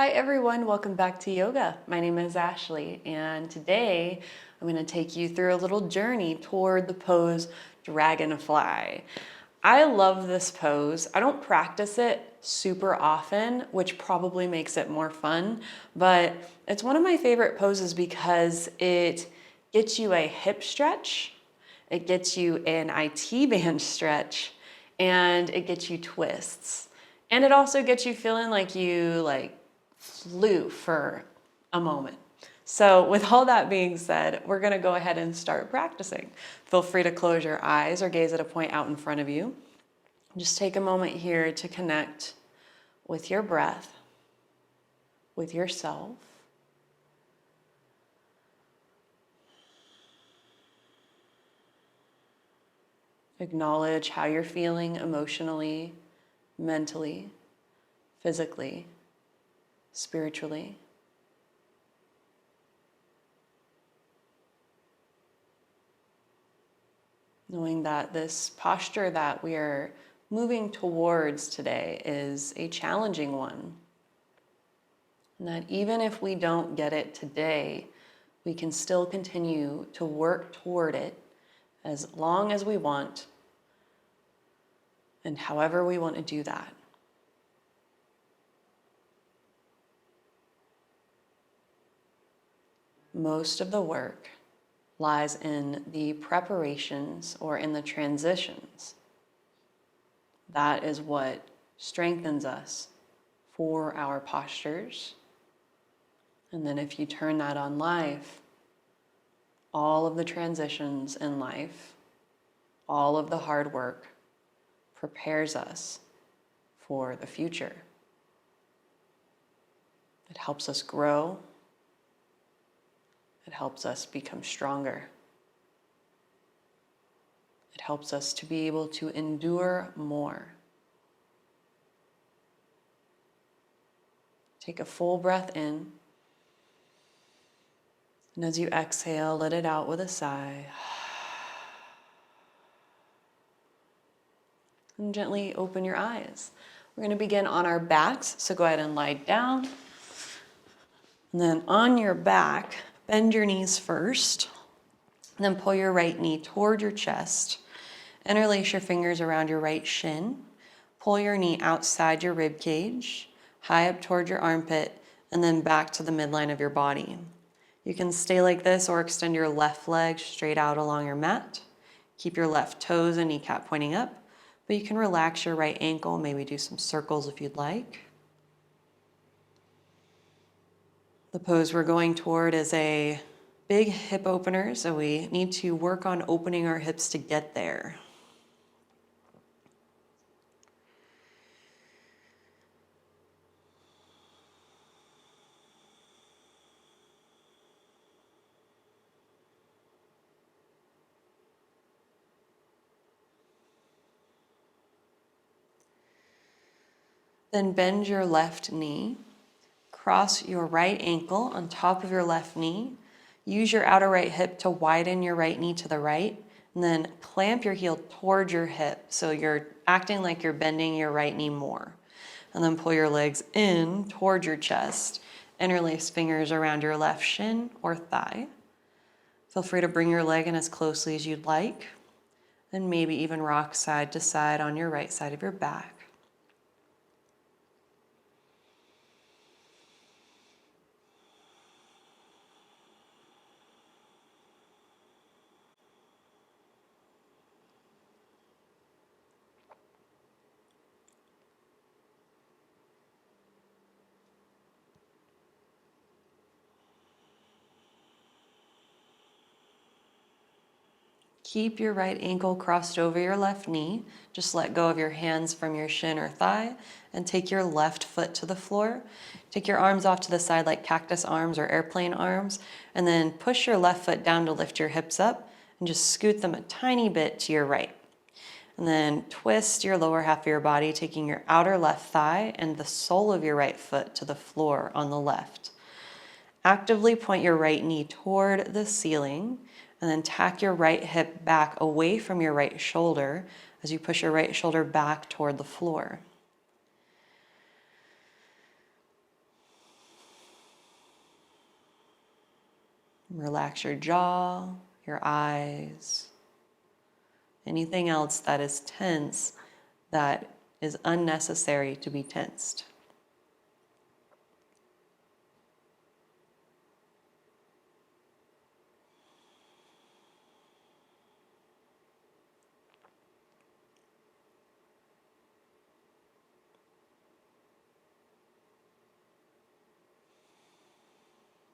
Hi everyone, welcome back to yoga. My name is Ashley and today I'm going to take you through a little journey toward the pose Dragonfly. I love this pose. I don't practice it super often, which probably makes it more fun, but it's one of my favorite poses because it gets you a hip stretch, it gets you an IT band stretch, and it gets you twists. And it also gets you feeling like you flew for a moment. So with all that being said, we're gonna go ahead and start practicing. Feel free to close your eyes or gaze at a point out in front of you. Just take a moment here to connect with your breath, with yourself. Acknowledge how you're feeling emotionally, mentally, physically, spiritually. Knowing that this posture that we are moving towards today is a challenging one. And that even if we don't get it today, we can still continue to work toward it as long as we want and however we want to do that. Most of the work lies in the preparations or in the transitions. That is what strengthens us for our postures. And then if you turn that on life, all of the transitions in life, all of the hard work prepares us for the future. It helps us grow. It helps us become stronger. It helps us to be able to endure more. Take a full breath in. And as you exhale, let it out with a sigh. And gently open your eyes. We're going to begin on our backs, so go ahead and lie down. And then on your back, bend your knees first. And then pull your right knee toward your chest. Interlace your fingers around your right shin. Pull your knee outside your rib cage, high up toward your armpit, and then back to the midline of your body. You can stay like this or extend your left leg straight out along your mat. Keep your left toes and kneecap pointing up, but you can relax your right ankle, maybe do some circles if you'd like. The pose we're going toward is a big hip opener, so we need to work on opening our hips to get there. Then bend your left knee, cross your right ankle on top of your left knee, use your outer right hip to widen your right knee to the right, and then clamp your heel toward your hip so you're acting like you're bending your right knee more. And then pull your legs in toward your chest, interlace fingers around your left shin or thigh. Feel free to bring your leg in as closely as you'd like, and maybe even rock side to side on your right side of your back. Keep your right ankle crossed over your left knee. Just let go of your hands from your shin or thigh and take your left foot to the floor. Take your arms off to the side like cactus arms or airplane arms, and then push your left foot down to lift your hips up and just scoot them a tiny bit to your right. And then twist your lower half of your body, taking your outer left thigh and the sole of your right foot to the floor on the left. Actively point your right knee toward the ceiling and then tack your right hip back away from your right shoulder as you push your right shoulder back toward the floor. Relax your jaw, your eyes, anything else that is tense that is unnecessary to be tensed.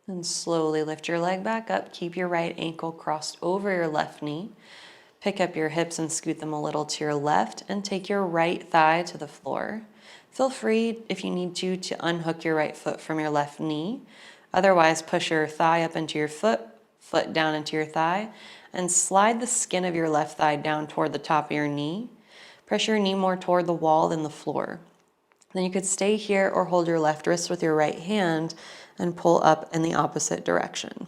And slowly lift your leg back up. Keep your right ankle crossed over your left knee. Pick up your hips and scoot them a little to your left and take your right thigh to the floor. Feel free, if you need to unhook your right foot from your left knee. Otherwise, push your thigh up into your foot, foot down into your thigh, and slide the skin of your left thigh down toward the top of your knee. Press your knee more toward the wall than the floor. Then you could stay here or hold your left wrist with your right hand and pull up in the opposite direction.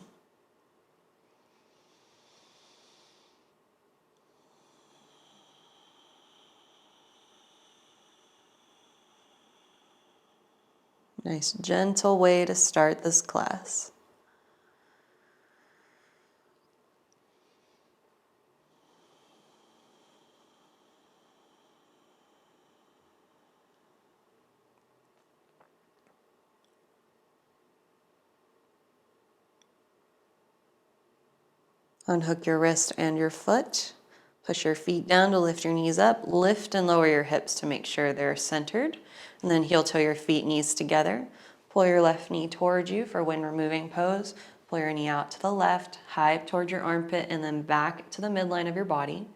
Nice, gentle way to start this class. Unhook your wrist and your foot. Push your feet down to lift your knees up. Lift and lower your hips to make sure they're centered. And then heel toe your feet, knees together. Pull your left knee towards you for when removing pose. Pull your knee out to the left, high towards your armpit, and then back to the midline of your body.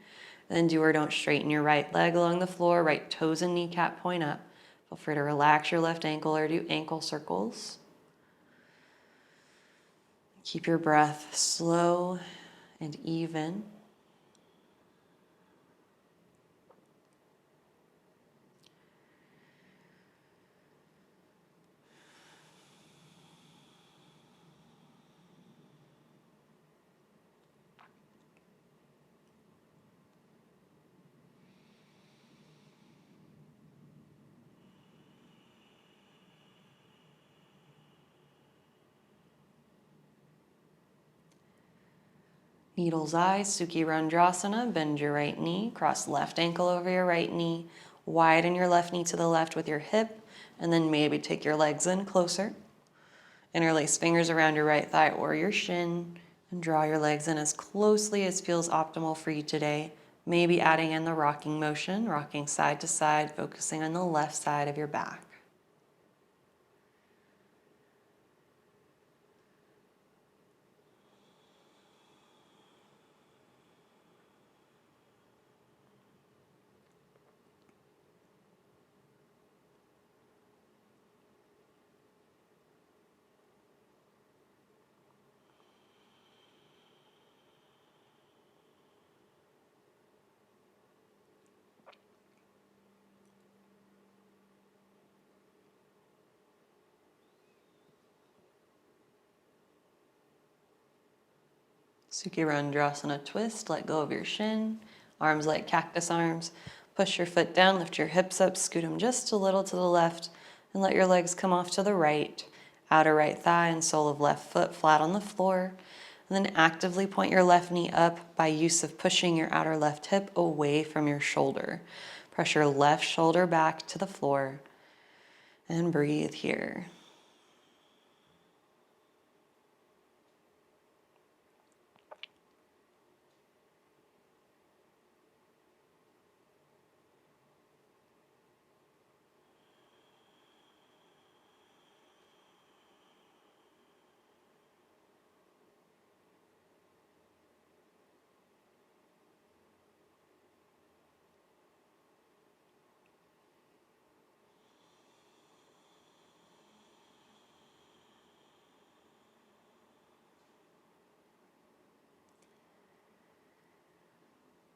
And then do or don't straighten your right leg along the floor, right toes and kneecap point up. Feel free to relax your left ankle or do ankle circles. Keep your breath slow and even. Needle's eye, Sukhi Randrasana. Bend your right knee, cross left ankle over your right knee, widen your left knee to the left with your hip, and then maybe take your legs in closer. Interlace fingers around your right thigh or your shin, and draw your legs in as closely as feels optimal for you today. Maybe adding in the rocking motion, rocking side to side, focusing on the left side of your back. Sukhi Randrasana twist, let go of your shin, arms like cactus arms. Push your foot down, lift your hips up, scoot them just a little to the left, and let your legs come off to the right. Outer right thigh and sole of left foot flat on the floor. And then actively point your left knee up by use of pushing your outer left hip away from your shoulder. Press your left shoulder back to the floor and breathe here.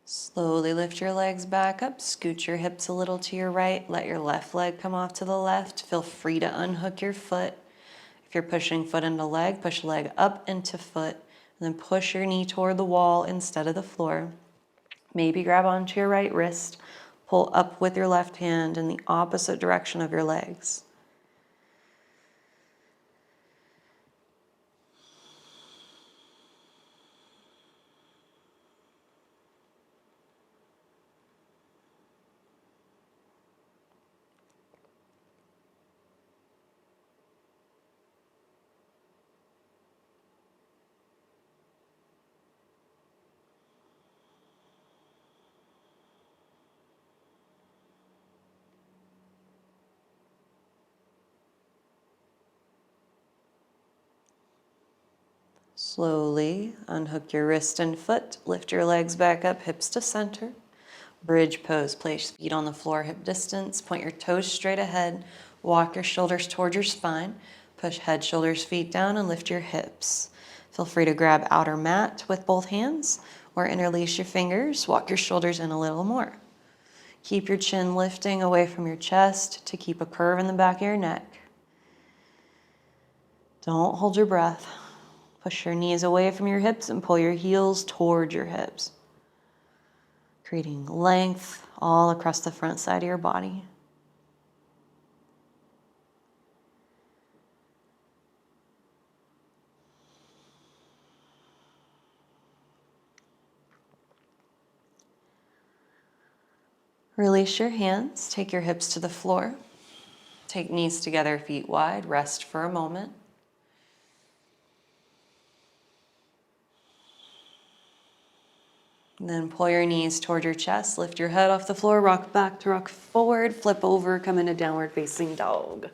Slowly lift your legs back up, scoot your hips a little to your right, let your left leg come off to the left. Feel free to unhook your foot. If you're pushing foot into leg, push leg up into foot, and then push your knee toward the wall instead of the floor. Maybe grab onto your right wrist, pull up with your left hand in the opposite direction of your legs. Slowly unhook your wrist and foot. Lift your legs back up, hips to center. Bridge pose. Place feet on the floor, hip distance. Point your toes straight ahead. Walk your shoulders toward your spine. Push head, shoulders, feet down and lift your hips. Feel free to grab outer mat with both hands or interlace your fingers. Walk your shoulders in a little more. Keep your chin lifting away from your chest to keep a curve in the back of your neck. Don't hold your breath. Push your knees away from your hips and pull your heels toward your hips, creating length all across the front side of your body. Release your hands, take your hips to the floor. Take knees together, feet wide, rest for a moment. And then pull your knees toward your chest, lift your head off the floor, rock back to rock forward, flip over, come into downward facing dog.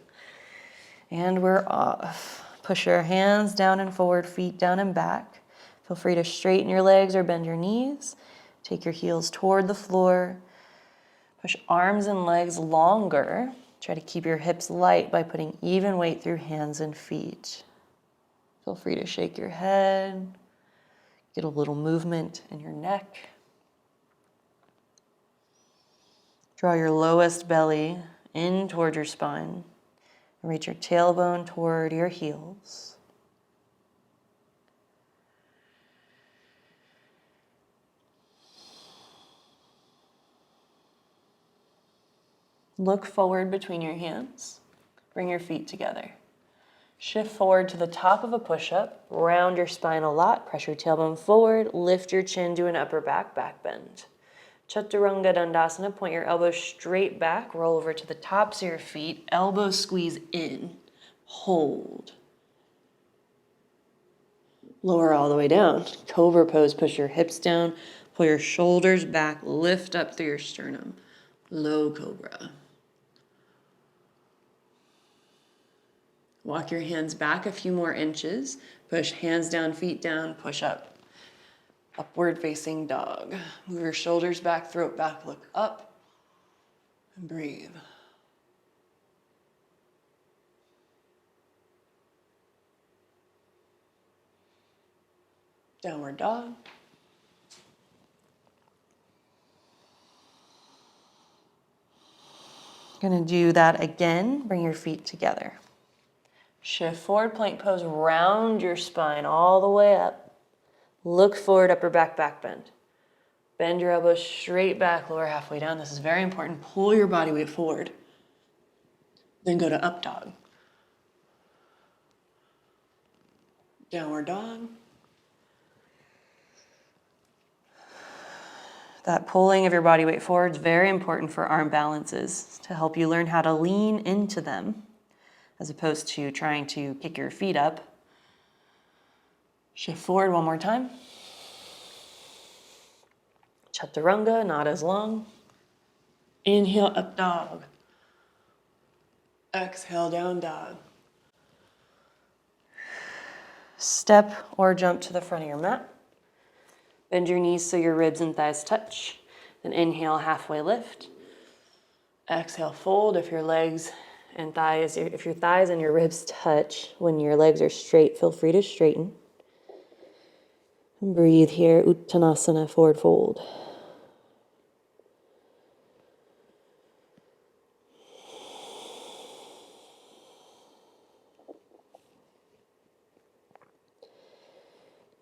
And we're off. Push your hands down and forward, feet down and back. Feel free to straighten your legs or bend your knees. Take your heels toward the floor. Push arms and legs longer. Try to keep your hips light by putting even weight through hands and feet. Feel free to shake your head. Get a little movement in your neck. Draw your lowest belly in toward your spine. And reach your tailbone toward your heels. Look forward between your hands. Bring your feet together. Shift forward to the top of a push-up. Round your spine a lot. Press your tailbone forward. Lift your chin to an upper back bend. Chaturanga Dandasana. Point your elbows straight back. Roll over to the tops of your feet. Elbows squeeze in. Hold. Lower all the way down. Cobra pose. Push your hips down. Pull your shoulders back. Lift up through your sternum. Low cobra. Walk your hands back a few more inches. Push hands down, feet down, push up. Upward facing dog. Move your shoulders back, throat back, look up, and breathe. Downward dog. Gonna do that again. Bring your feet together. Shift forward, plank pose, round your spine all the way up. Look forward, upper back bend. Bend your elbows straight back, lower halfway down. This is very important. Pull your body weight forward. Then go to up dog. Downward dog. That pulling of your body weight forward is very important for arm balances to help you learn how to lean into them, as opposed to trying to kick your feet up. Shift forward one more time. Chaturanga, not as long. Inhale, up dog. Exhale, down dog. Step or jump to the front of your mat. Bend your knees so your ribs and thighs touch. Then inhale, halfway lift. Exhale, fold. If your thighs and your ribs touch when your legs are straight, feel free to straighten. And breathe here, Uttanasana, forward fold.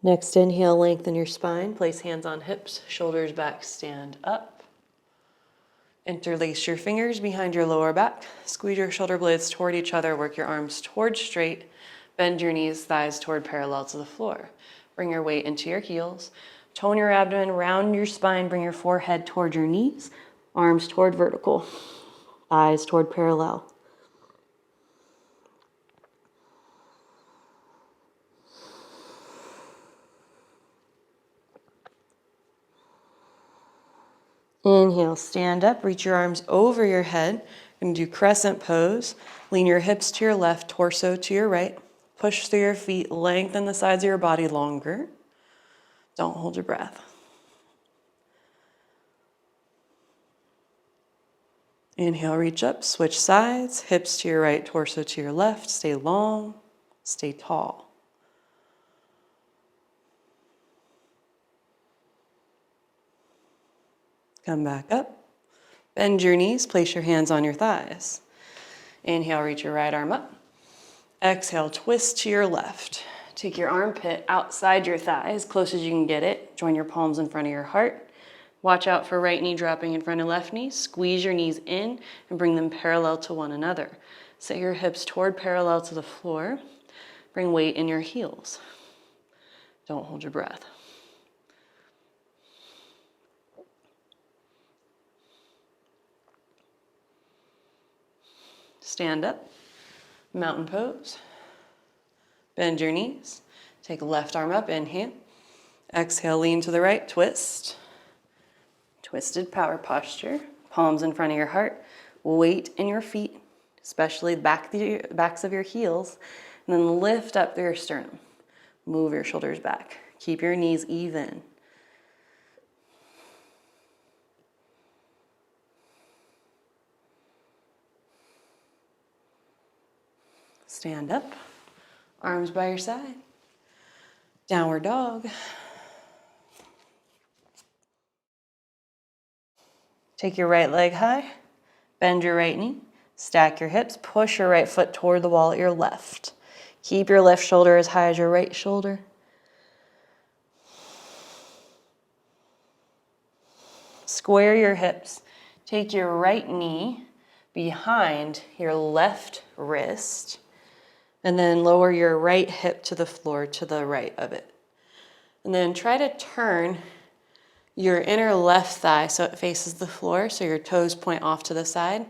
Next inhale, lengthen your spine. Place hands on hips, shoulders back, stand up. Interlace your fingers behind your lower back. Squeeze your shoulder blades toward each other. Work your arms towards straight. Bend your knees, thighs toward parallel to the floor. Bring your weight into your heels. Tone your abdomen, round your spine. Bring your forehead toward your knees. Arms toward vertical. Thighs toward parallel. Inhale, stand up, reach your arms over your head. You're gonna do crescent pose. Lean your hips to your left, torso to your right. Push through your feet, lengthen the sides of your body longer. Don't hold your breath. Inhale, reach up, switch sides, hips to your right, torso to your left. Stay long, stay tall. Come back up. Bend your knees, place your hands on your thighs. Inhale, reach your right arm up. Exhale, twist to your left. Take your armpit outside your thigh as close as you can get it. Join your palms in front of your heart. Watch out for right knee dropping in front of left knee. Squeeze your knees in and bring them parallel to one another. Set your hips toward parallel to the floor. Bring weight in your heels. Don't hold your breath. Stand up, mountain pose. Bend your knees. Take left arm up, inhale. Exhale, lean to the right, twist. Twisted power posture. Palms in front of your heart. Weight in your feet, especially the backs of your heels. And then lift up through your sternum. Move your shoulders back. Keep your knees even. Stand up, arms by your side. Downward dog. Take your right leg high, bend your right knee, stack your hips, push your right foot toward the wall at your left. Keep your left shoulder as high as your right shoulder. Square your hips. Take your right knee behind your left wrist, and then lower your right hip to the floor to the right of it. And then try to turn your inner left thigh so it faces the floor, so your toes point off to the side.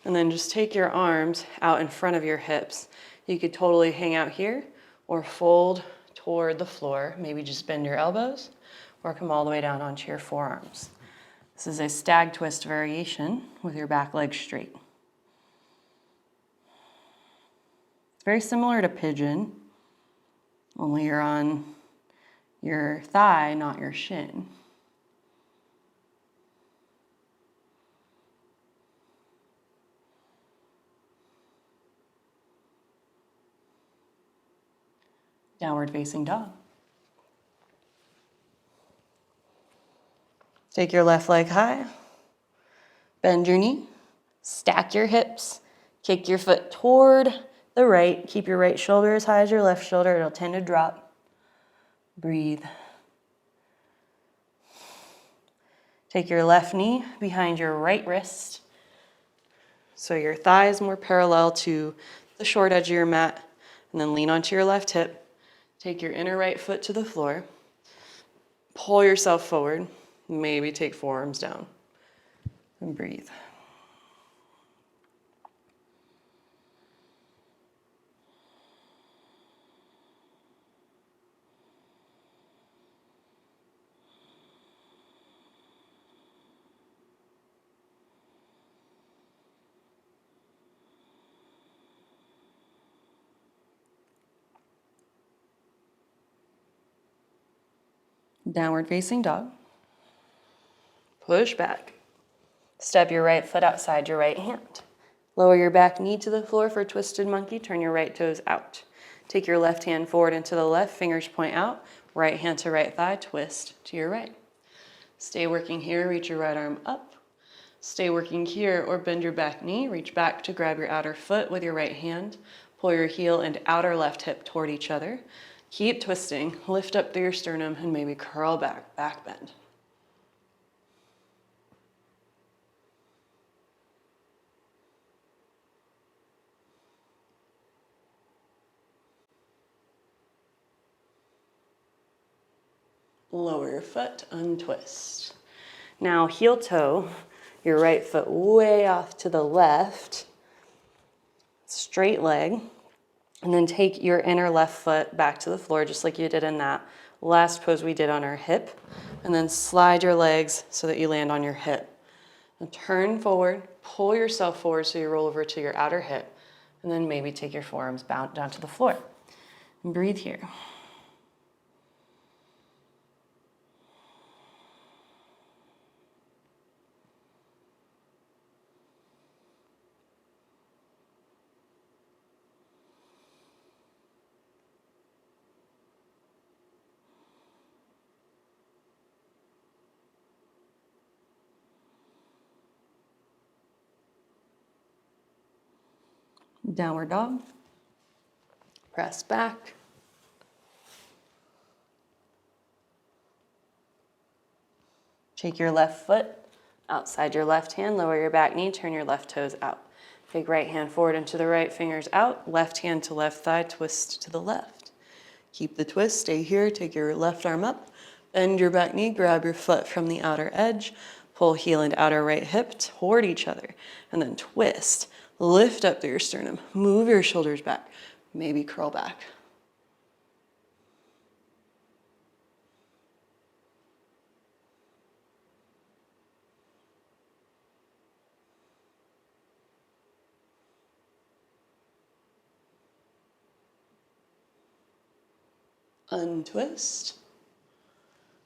And then just take your arms out in front of your hips. You could totally hang out here or fold toward the floor. Maybe just bend your elbows or come all the way down onto your forearms. This is a stag twist variation with your back leg straight. It's very similar to pigeon, only you're on your thigh, not your shin. Downward facing dog. Take your left leg high, bend your knee, stack your hips, kick your foot toward the right, keep your right shoulder as high as your left shoulder, it'll tend to drop. Breathe. Take your left knee behind your right wrist, so your thigh is more parallel to the short edge of your mat, and then lean onto your left hip. Take your inner right foot to the floor, pull yourself forward, maybe take forearms down, and breathe. Downward facing dog. Push back. Step your right foot outside your right hand. Lower your back knee to the floor for twisted monkey. Turn your right toes out. Take your left hand forward and to the left. Fingers point out. Right hand to right thigh. Twist to your right. Stay working here. Reach your right arm up. Stay working here or bend your back knee. Reach back to grab your outer foot with your right hand. Pull your heel and outer left hip toward each other. Keep twisting. Lift up through your sternum and maybe curl back. Back bend. Lower your foot, untwist. Now heel toe, your right foot way off to the left, straight leg, and then take your inner left foot back to the floor just like you did in that last pose we did on our hip, and then slide your legs so that you land on your hip. And turn forward, pull yourself forward so you roll over to your outer hip, and then maybe take your forearms down to the floor. And breathe here. Downward dog. Press back. Take your left foot outside your left hand, lower your back knee, turn your left toes out. Take right hand forward into the right, fingers out, left hand to left thigh, twist to the left. Keep the twist, stay here, take your left arm up, bend your back knee, grab your foot from the outer edge, pull heel and outer right hip toward each other, and then twist. Lift up through your sternum, move your shoulders back, maybe curl back. Untwist.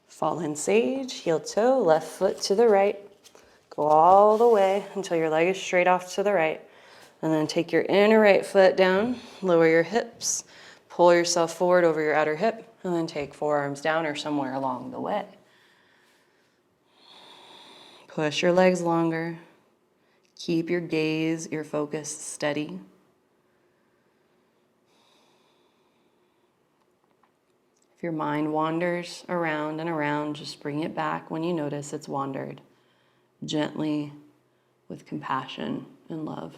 Fallen sage, heel toe, left foot to the right. Go all the way until your leg is straight off to the right. And then take your inner right foot down, lower your hips, pull yourself forward over your outer hip, and then take forearms down or somewhere along the way. Push your legs longer. Keep your gaze, your focus steady. If your mind wanders around and around, just bring it back when you notice it's wandered. Gently, with compassion and love.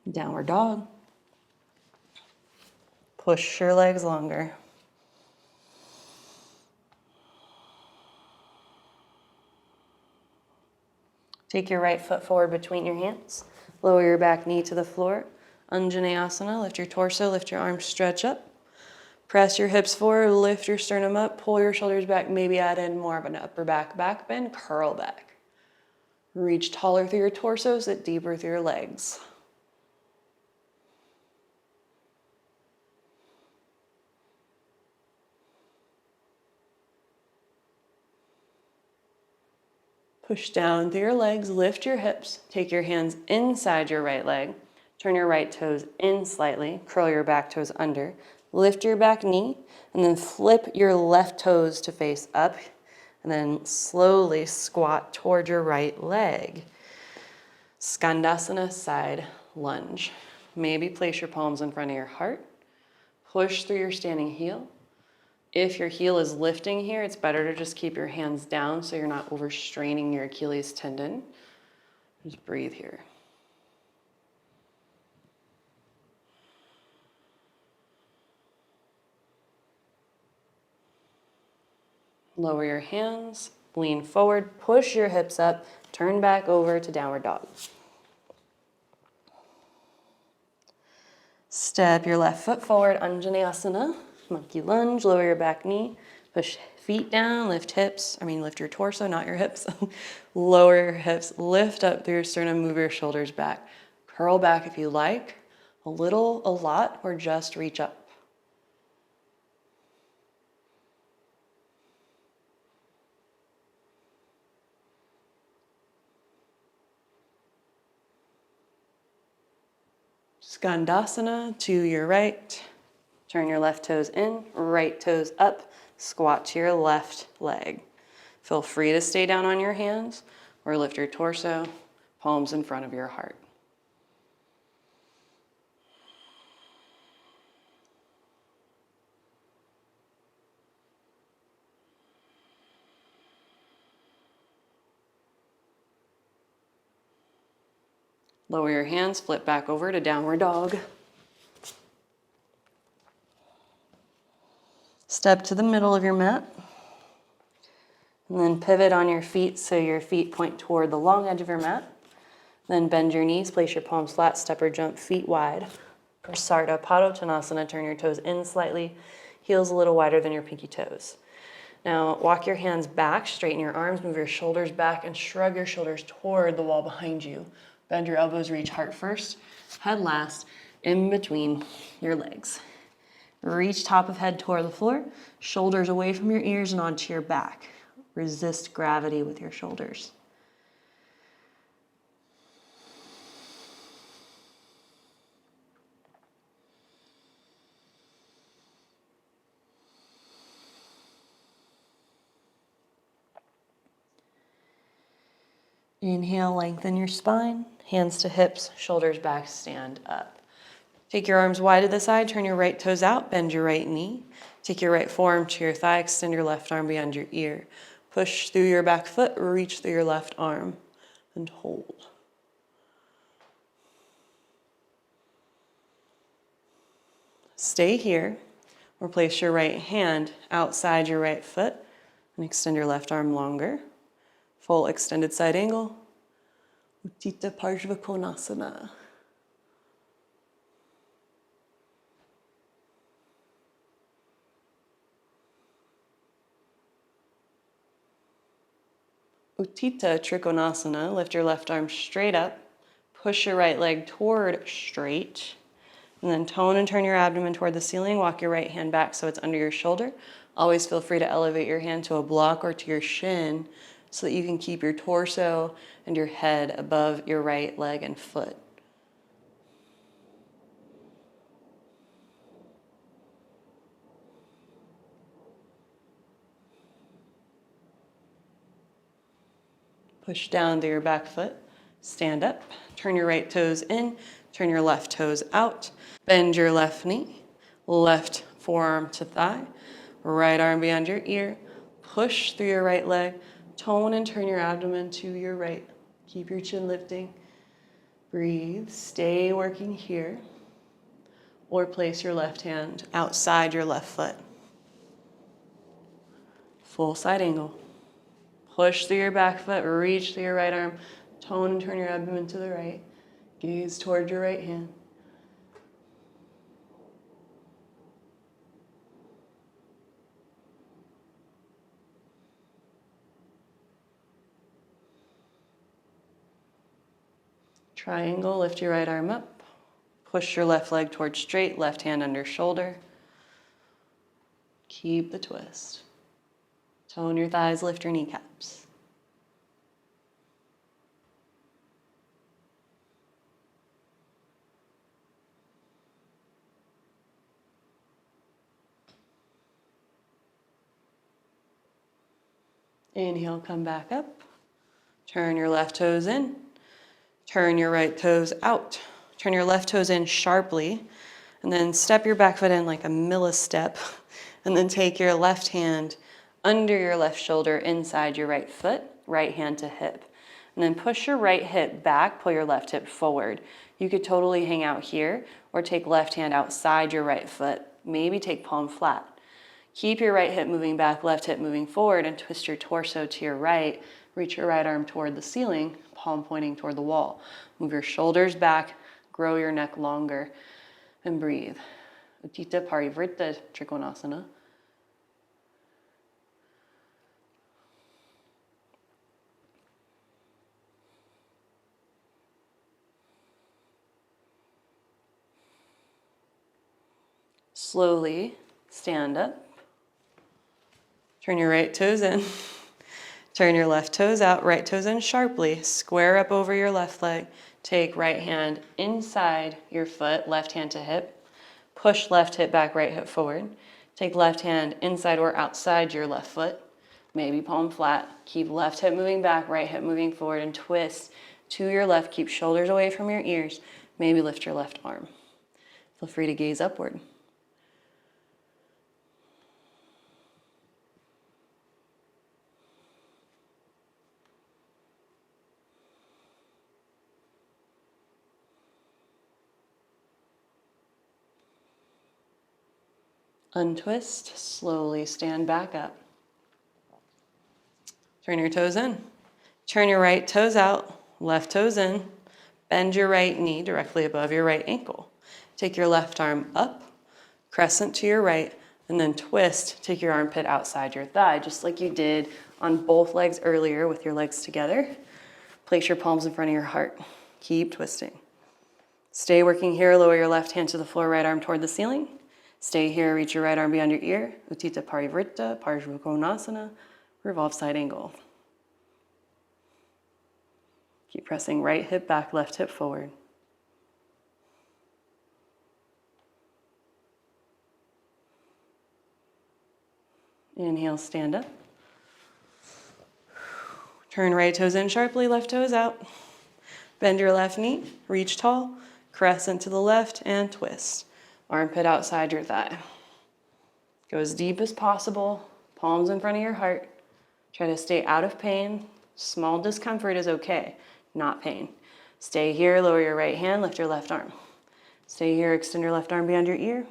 Downward dog. Push your legs longer. Take your right foot forward between your hands. Lower your back knee to the floor. Untitled, lift your torso, lift your arms, stretch up. Press your hips forward, lift your sternum up, pull your shoulders back, maybe add in more of an upper back bend, curl back. Reach taller through your torso, sit deeper through your legs. Push down through your legs, lift your hips, take your hands inside your right leg, turn your right toes in slightly, curl your back toes under, lift your back knee, and then flip your left toes to face up, and then slowly squat toward your right leg. Skandasana side lunge. Maybe place your palms in front of your heart, push through your standing heel. If your heel is lifting here, it's better to just keep your hands down so you're not overstraining your Achilles tendon. Just breathe here. Lower your hands, lean forward, push your hips up, turn back over to downward dog. Step your left foot forward, Untitled, monkey lunge, lower your back knee, push feet down, lift your torso, not your hips. Lower your hips, lift up through your sternum, move your shoulders back. Curl back if you like, a little, a lot, or just reach up. Skandasana to your right. Turn your left toes in, right toes up, squat to your left leg. Feel free to stay down on your hands or lift your torso, palms in front of your heart. Lower your hands, flip back over to downward dog. Step to the middle of your mat. And then pivot on your feet so your feet point toward the long edge of your mat. Then bend your knees, place your palms flat, step or jump feet wide. For Uttanasana, turn your toes in slightly, heels a little wider than your pinky toes. Now walk your hands back, straighten your arms, move your shoulders back, and shrug your shoulders toward the wall behind you. Bend your elbows, reach heart first, head last, in between your legs. Reach top of head toward the floor, shoulders away from your ears and onto your back. Resist gravity with your shoulders. Inhale, lengthen your spine, hands to hips, shoulders back, stand up. Take your arms wide to the side, turn your right toes out, bend your right knee. Take your right forearm to your thigh, extend your left arm beyond your ear. Push through your back foot, reach through your left arm, and hold. Stay here, or place your right hand outside your right foot and extend your left arm longer. Full extended side angle. Uttanasana. Trikonasana. Lift your left arm straight up. Push your right leg toward straight. And then tone and turn your abdomen toward the ceiling. Walk your right hand back so it's under your shoulder. Always feel free to elevate your hand to a block or to your shin so that you can keep your torso and your head above your right leg and foot. Push down to your back foot. Stand up. Turn your right toes in. Turn your left toes out. Bend your left knee. Left forearm to thigh. Right arm beyond your ear. Push through your right leg. Tone and turn your abdomen to your right. Keep your chin lifting. Breathe. Stay working here. Or place your left hand outside your left foot. Full side angle. Push through your back foot, reach through your right arm, tone and turn your abdomen to the right. Gaze toward your right hand. Triangle, lift your right arm up. Push your left leg towards straight, left hand under shoulder. Keep the twist. Tone your thighs, lift your kneecaps. Inhale, come back up. Turn your left toes in. Turn your right toes out. Turn your left toes in sharply. And then step your back foot in like a millistep. And then take your left hand under your left shoulder inside your right foot, right hand to hip. And then push your right hip back, pull your left hip forward. You could totally hang out here or take left hand outside your right foot. Maybe take palm flat. Keep your right hip moving back, left hip moving forward, and twist your torso to your right. Reach your right arm toward the ceiling, palm pointing toward the wall. Move your shoulders back, grow your neck longer, and breathe. Utthita Parivrtta Trikonasana. Slowly stand up. Turn your right toes in. Turn your left toes out, right toes in sharply. Square up over your left leg. Take right hand inside your foot, left hand to hip. Push left hip back, right hip forward. Take left hand inside or outside your left foot. Maybe palm flat. Keep left hip moving back, right hip moving forward, and twist to your left. Keep shoulders away from your ears. Maybe lift your left arm. Feel free to gaze upward. Untwist, slowly stand back up. Turn your toes in. Turn your right toes out, left toes in. Bend your right knee directly above your right ankle. Take your left arm up, crescent to your right, And then twist, take your armpit outside your thigh, just like you did on both legs earlier with your legs together. Place your palms in front of your heart. Keep twisting. Stay working here, lower your left hand to the floor, right arm toward the ceiling. Stay here, reach your right arm beyond your ear. Utthita Parivrtta, Parshvakonasana, revolve side angle. Keep pressing right hip back, left hip forward. Inhale, stand up. Turn right toes in sharply, left toes out. Bend your left knee, reach tall, crescent to the left, and twist. Armpit outside your thigh. Go as deep as possible, palms in front of your heart. Try to stay out of pain. Small discomfort is okay, not pain. Stay here, lower your right hand, lift your left arm. Stay here, extend your left arm beyond your ear.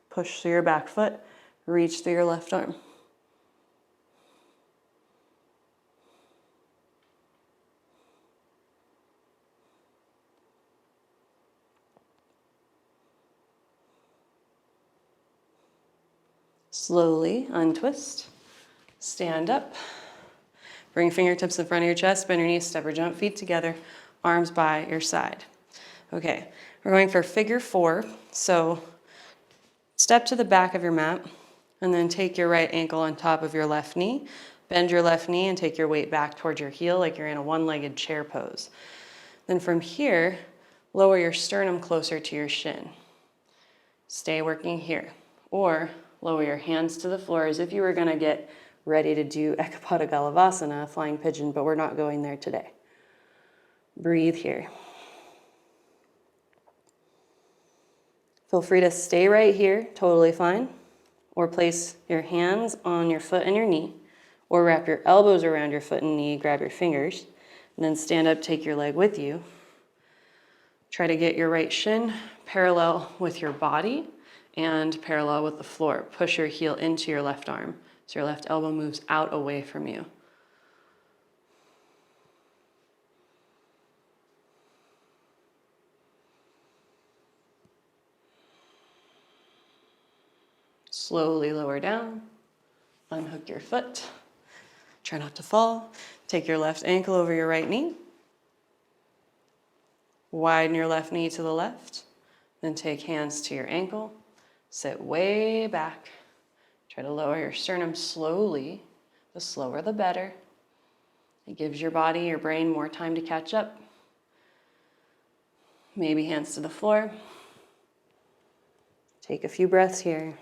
Push through your back foot, reach through your left arm. Slowly untwist, stand up, bring fingertips in front of your chest, bend your knees, step or jump, feet together, arms by your side. Okay, we're going for figure 4. So step to the back of your mat and then take your right ankle on top of your left knee, bend your left knee and take your weight back towards your heel like you're in a one-legged chair pose. Then from here, lower your sternum closer to your shin. Stay working here. Or lower your hands to the floor as if you were gonna get ready to do Ekapada Galavasana, flying pigeon, but we're not going there today. Breathe here. Feel free to stay right here, totally fine. Or place your hands on your foot and your knee, or wrap your elbows around your foot and knee, grab your fingers, and then stand up, take your leg with you. Try to get your right shin parallel with your body and parallel with the floor. Push your heel into your left arm so your left elbow moves out away from you. Slowly lower down, unhook your foot. Try not to fall. Take your left ankle over your right knee. Widen your left knee to the left. Then take hands to your ankle. Sit way back. Try to lower your sternum slowly. The slower, the better. It gives your body, your brain more time to catch up. Maybe hands to the floor. Take a few breaths here.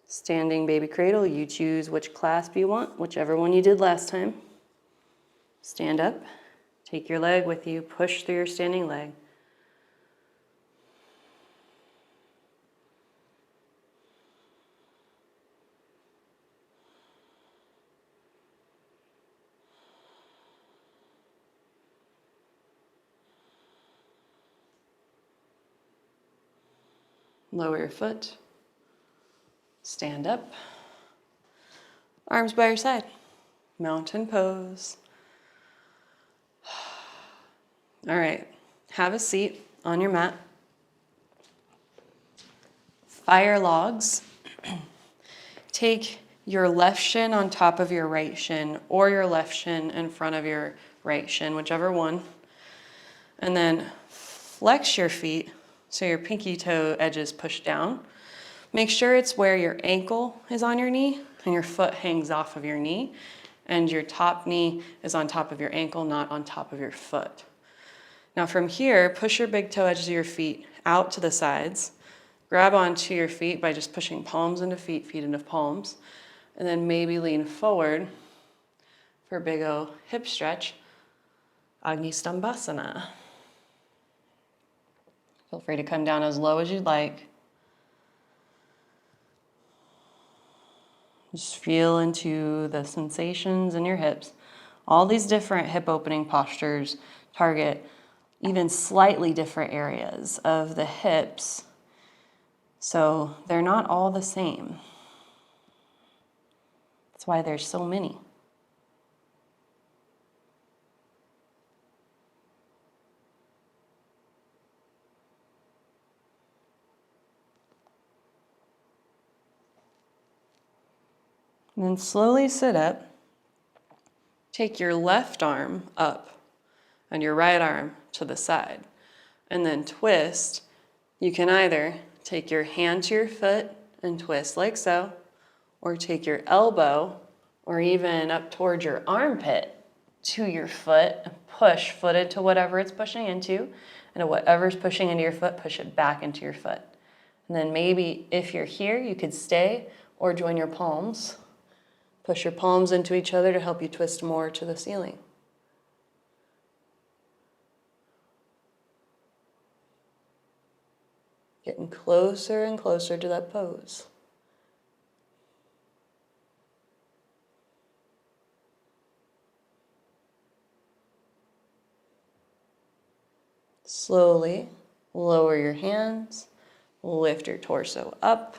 Standing baby cradle, you choose which clasp you want, whichever one you did last time. Stand up, take your leg with you, push through your standing leg. Lower your foot, stand up, arms by your side, mountain pose. All right, have a seat on your mat. Fire logs. Take your left shin on top of your right shin or your left shin in front of your right shin, whichever one. And then flex your feet so your pinky toe edges push down. Make sure it's where your ankle is on your knee and your foot hangs off of your knee and your top knee is on top of your ankle, not on top of your foot. Now from here, push your big toe edges of your feet out to the sides. Grab onto your feet by just pushing palms into feet, feet into palms. And then maybe lean forward for a big O hip stretch, Skandasana. Feel free to come down as low as you'd like. Just feel into the sensations in your hips. All these different hip opening postures target even slightly different areas of the hips, so they're not all the same. That's why there's so many. And slowly sit up. Take your left arm up and your right arm to the side. And then twist. You can either take your hand to your foot and twist like so, or take your elbow or even up towards your armpit to your foot and push footed to whatever it's pushing into, and whatever's pushing into your foot, push it back into your foot. And then maybe if you're here, you could stay or join your palms. Push your palms into each other to help you twist more to the ceiling. Getting closer and closer to that pose. Slowly lower your hands, lift your torso up,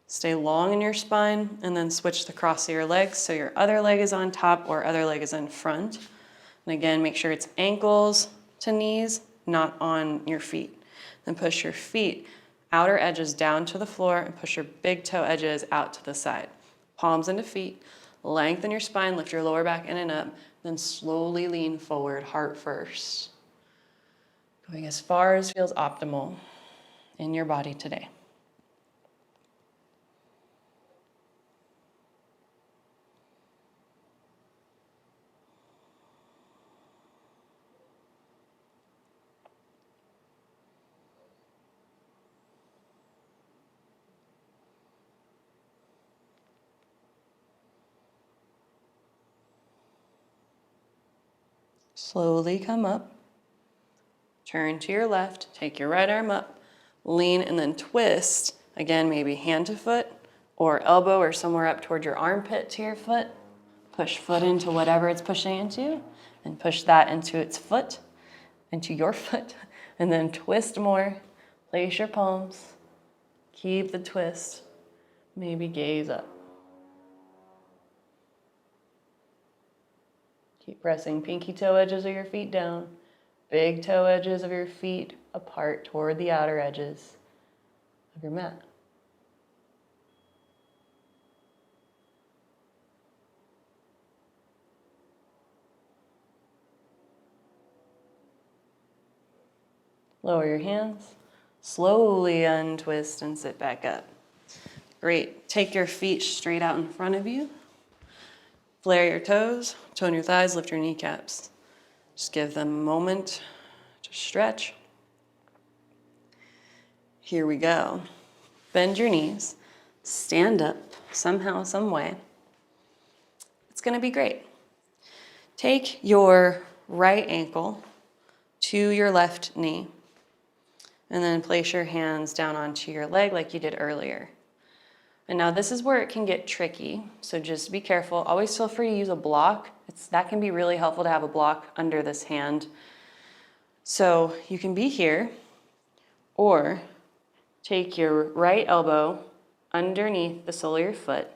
stay long in your spine, and then switch the cross of your legs so your other leg is on top or other leg is in front. And again, make sure it's ankles to knees, not on your feet. Then push your feet, outer edges down to the floor, and push your big toe edges out to the side. Palms into feet, lengthen your spine, lift your lower back in and up, then slowly lean forward, heart first. Going as far as feels optimal in your body today. Slowly come up. Turn to your left, take your right arm up, lean and then twist. Again, maybe hand to foot or elbow or somewhere up toward your armpit to your foot. Push foot into whatever it's pushing into and push that into its foot, into your foot, and then twist more. Place your palms, keep the twist, maybe gaze up. Keep pressing pinky toe edges of your feet down. Big toe edges of your feet apart toward the outer edges of your mat. Lower your hands, slowly untwist and sit back up. Great. Take your feet straight out in front of you. Flare your toes, tone your thighs, lift your kneecaps. Just give them a moment to stretch. Here we go. Bend your knees, stand up somehow, some way. It's going to be great. Take your right ankle to your left knee, and then place your hands down onto your leg like you did earlier. And now this is where it can get tricky, so just be careful. Always feel free to use a block. That can be really helpful to have a block under this hand. So you can be here, or take your right elbow underneath the sole of your foot.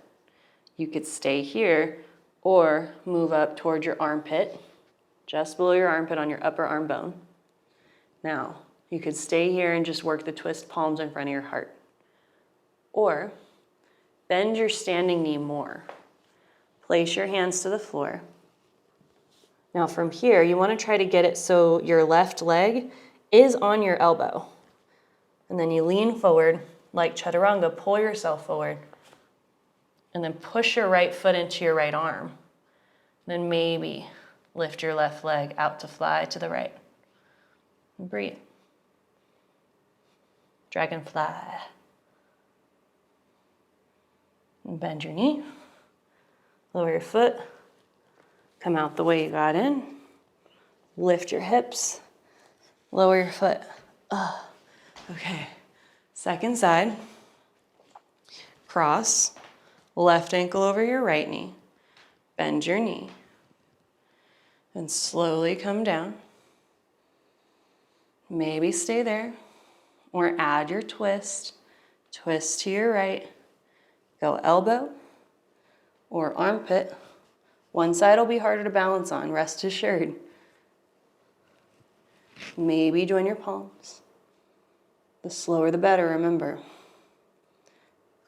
You could stay here, or move up toward your armpit, just below your armpit on your upper arm bone. Now, you could stay here and just work the twist palms in front of your heart. Or bend your standing knee more. Place your hands to the floor. Now from here, you want to try to get it so your left leg is on your elbow. And then you lean forward like chaturanga, pull yourself forward. And then push your right foot into your right arm. Then maybe lift your left leg out to fly to the right. And breathe. Dragonfly. And bend your knee. Lower your foot. Come out the way you got in. Lift your hips. Lower your foot. Okay. Second side. Cross. Left ankle over your right knee. Bend your knee. And slowly come down. Maybe stay there. Or add your twist. Twist to your right. Go elbow or armpit. One side will be harder to balance on, rest assured. Maybe join your palms. The slower the better, remember.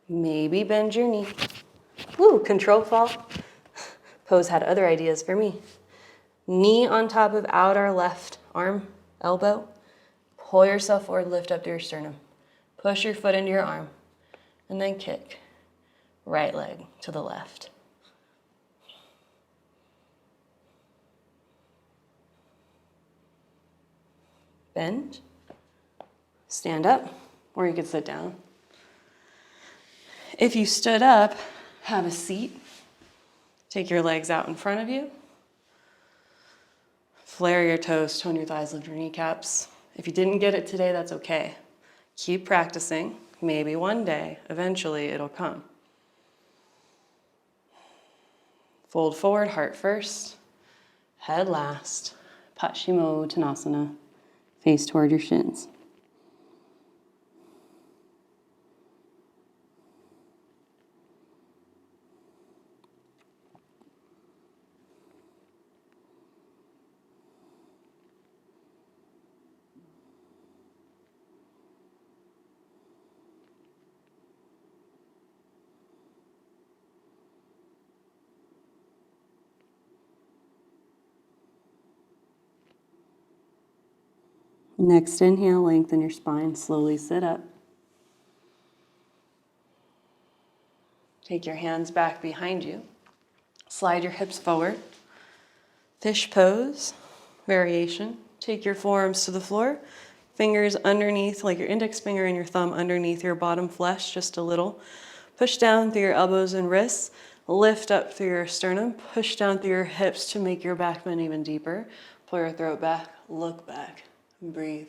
Maybe bend your knee. Woo, control fall. Pose had other ideas for me. Knee on top of outer left arm, elbow. Pull yourself forward, lift up to your sternum. Push your foot into your arm, and then kick. Right leg to the left. Bend. Stand up, or you could sit down. If you stood up, have a seat. Take your legs out in front of you. Flare your toes, tone your thighs, lift your kneecaps. If you didn't get it today, that's okay. Keep practicing. Maybe one day, eventually, it'll come. Fold forward, heart first, head last. Uttanasana. Face toward your shins. Next inhale, lengthen your spine, slowly sit up. Take your hands back behind you. Slide your hips forward. Fish pose, variation. Take your forearms to the floor. Fingers underneath, like your index finger and your thumb underneath your bottom flesh, just a little. Push down through your elbows and wrists. Lift up through your sternum. Push down through your hips to make your back bend even deeper. Pull your throat back, look back. Breathe.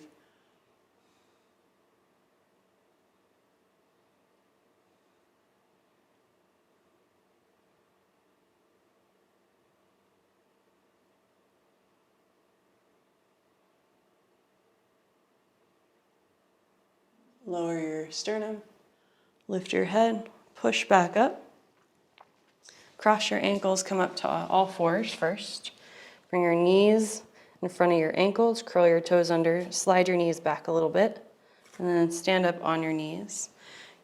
Lower your sternum, lift your head, push back up. Cross your ankles, come up to all fours first. Bring your knees in front of your ankles, curl your toes under, slide your knees back a little bit, and then stand up on your knees.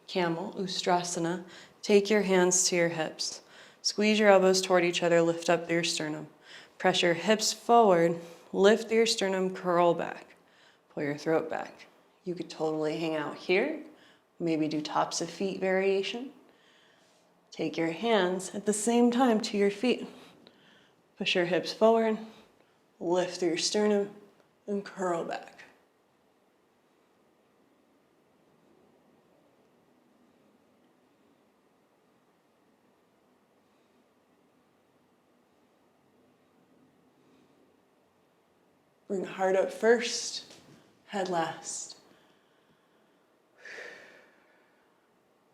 Camel Ustrasana. Take your hands to your hips. Squeeze your elbows toward each other, lift up through your sternum. Press your hips forward, lift through your sternum, curl back. Pull your throat back. You could totally hang out here, maybe do tops of feet variation. Take your hands at the same time to your feet. Push your hips forward, lift through your sternum, and curl back. Bring heart up first, head last.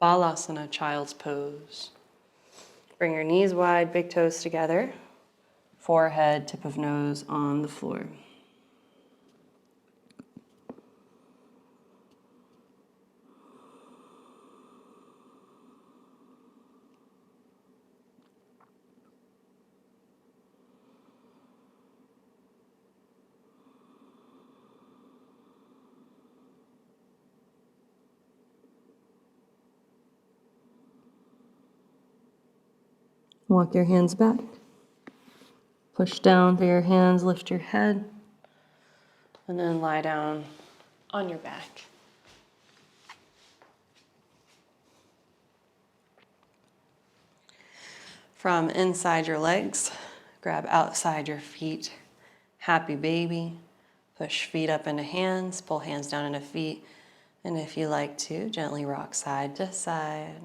Balasana, child's pose. Bring your knees wide, big toes together. Forehead, tip of nose on the floor. Walk your hands back. Push down through your hands, lift your head, and then lie down on your back. From inside your legs, grab outside your feet. Happy baby. Push feet up into hands, pull hands down into feet, and if you like to, gently rock side to side.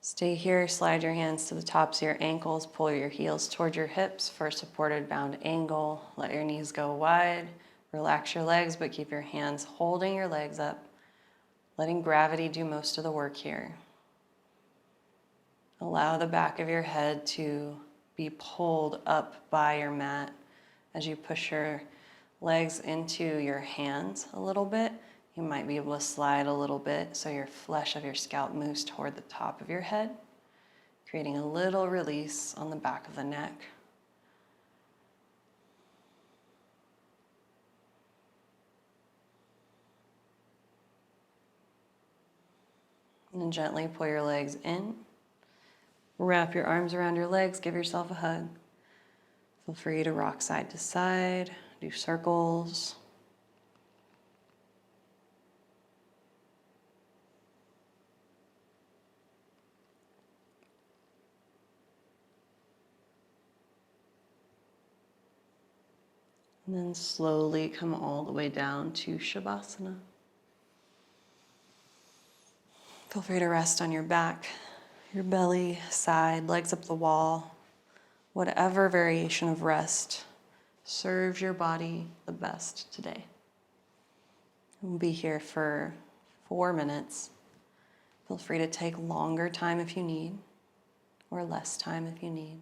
Stay here, slide your hands to the tops of your ankles, pull your heels toward your hips for a supported bound angle. Let your knees go wide, relax your legs, but keep your hands holding your legs up, letting gravity do most of the work here. Allow the back of your head to be pulled up by your mat as you push your legs into your hands a little bit. You might be able to slide a little bit so your flesh of your scalp moves toward the top of your head, creating a little release on the back of the neck. And then gently pull your legs in. Wrap your arms around your legs, give yourself a hug. Feel free to rock side to side, do circles. And then slowly come all the way down to Shavasana. Feel free to rest on your back, your belly, side, legs up the wall. Whatever variation of rest serves your body the best today. We'll be here for 4 minutes. Feel free to take longer time if you need, or less time if you need.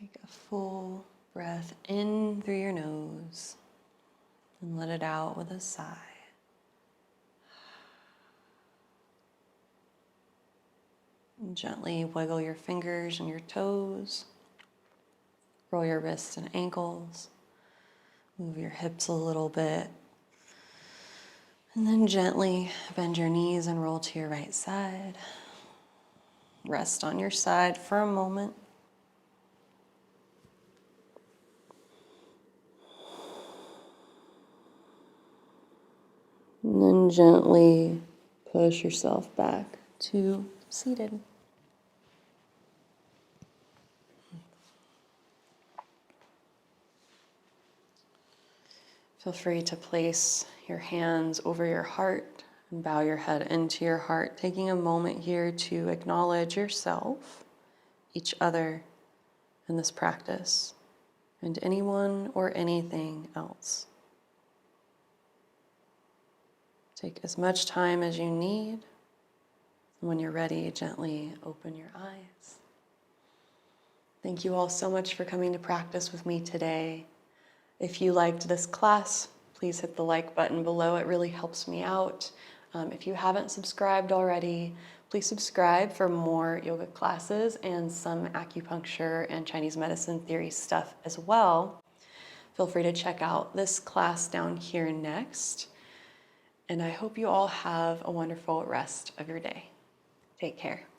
Take a full breath in through your nose and let it out with a sigh. And gently wiggle your fingers and your toes. Roll your wrists and ankles. Move your hips a little bit. And then gently bend your knees and roll to your right side. Rest on your side for a moment. And then gently push yourself back to seated. Feel free to place your hands over your heart and bow your head into your heart, taking a moment here to acknowledge yourself, each other in this practice, and anyone or anything else. Take as much time as you need. And when you're ready, gently open your eyes. Thank you all so much for coming to practice with me today. If you liked this class, please hit the like button below. It really helps me out. If you haven't subscribed already, please subscribe for more yoga classes and some acupuncture and Chinese medicine theory stuff as well. Feel free to check out this class down here next. And I hope you all have a wonderful rest of your day. Take care.